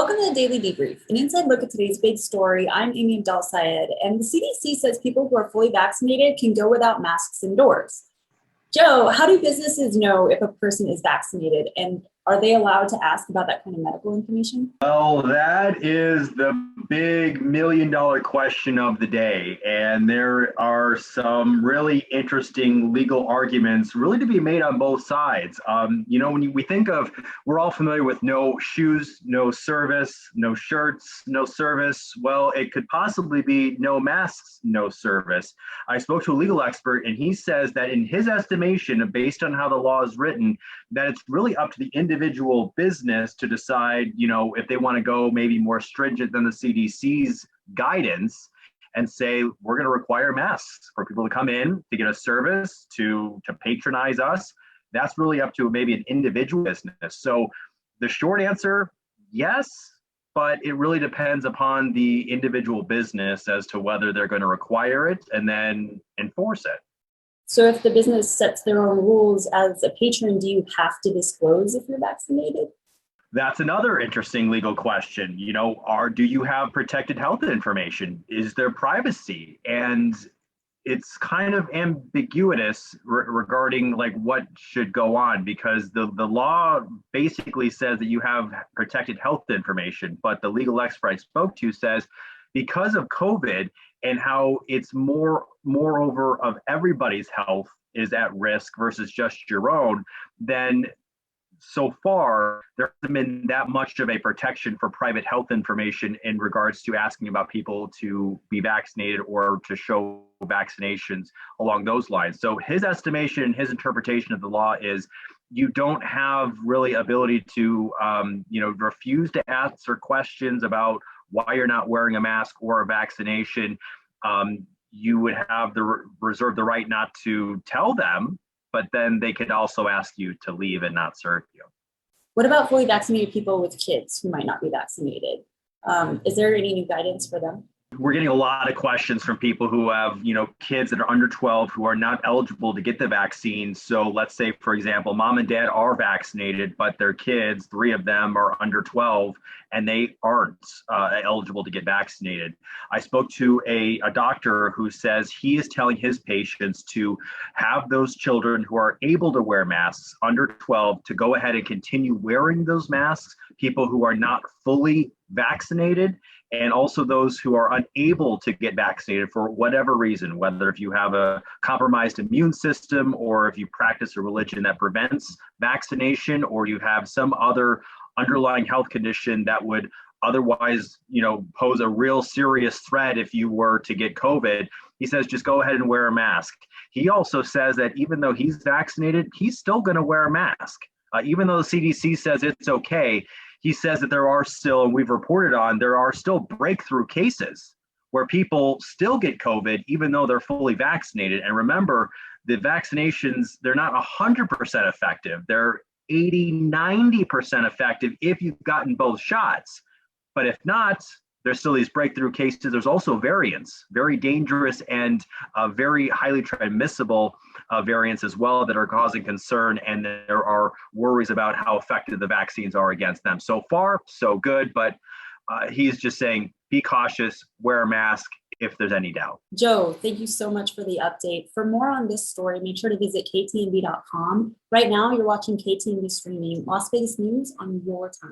Welcome to the Daily Debrief, an inside look at today's big story. I'm Amy Abdelsayed, and the CDC says people who are fully vaccinated can go without masks indoors. Joe, how do businesses know if a person is vaccinated, and are they allowed to ask about that kind of medical information? Well, that is the big $1 million question of the day. And there are some really interesting legal arguments really to be made on both sides. When we think of, we're all familiar with no shoes, no service, no shirts, no service. Well, it could possibly be no masks, no service. I spoke to a legal expert, and he says that in his estimation, based on how the law is written, that it's really up to the individual business to decide, if they want to go maybe more stringent than the CDC's guidance and say, we're going to require masks for people to come in, to get a service, to patronize us. That's really up to maybe an individual business. So the short answer, yes, but it really depends upon the individual business as to whether they're going to require it and then enforce it. So if the business sets their own rules as a patron, do you have to disclose if you're vaccinated? That's another interesting legal question. Do you have protected health information? Is there privacy? And it's kind of ambiguous regarding like what should go on, because the law basically says that you have protected health information, but the legal expert I spoke to says because of COVID and how it's moreover of everybody's health is at risk versus just your own, then so far, there hasn't been that much of a protection for private health information in regards to asking about people to be vaccinated or to show vaccinations along those lines. So his estimation, his interpretation of the law is you don't have really ability to, refuse to answer questions about why you're not wearing a mask or a vaccination. You would have reserve the right not to tell them, but then they could also ask you to leave and not serve you. What about fully vaccinated people with kids who might not be vaccinated? Is there any new guidance for them? We're getting a lot of questions from people who have, kids that are under 12 who are not eligible to get the vaccine. So let's say, for example, mom and dad are vaccinated, but their kids, 3 of them are under 12, and they aren't eligible to get vaccinated. I spoke to a doctor who says he is telling his patients to have those children who are able to wear masks under 12 to go ahead and continue wearing those masks, people who are not fully vaccinated, and also those who are unable to get vaccinated for whatever reason, whether if you have a compromised immune system or if you practice a religion that prevents vaccination or you have some other underlying health condition that would otherwise, pose a real serious threat if you were to get COVID. He says, just go ahead and wear a mask. He also says that even though he's vaccinated, he's still going to wear a mask. Even though the CDC says it's okay, he says that there are still, and we've reported on, there are still breakthrough cases where people still get COVID even though they're fully vaccinated. And remember, the vaccinations, they're not 100% effective. They're 80, 90% effective if you've gotten both shots. But if not, there's still these breakthrough cases. There's also variants, very dangerous and very highly transmissible variants as well that are causing concern. And there are worries about how effective the vaccines are against them. So far, so good. But he's just saying, be cautious, wear a mask if there's any doubt. Joe, thank you so much for the update. For more on this story, make sure to visit ktnv.com. Right now, you're watching KTNV streaming Las Vegas news on your time.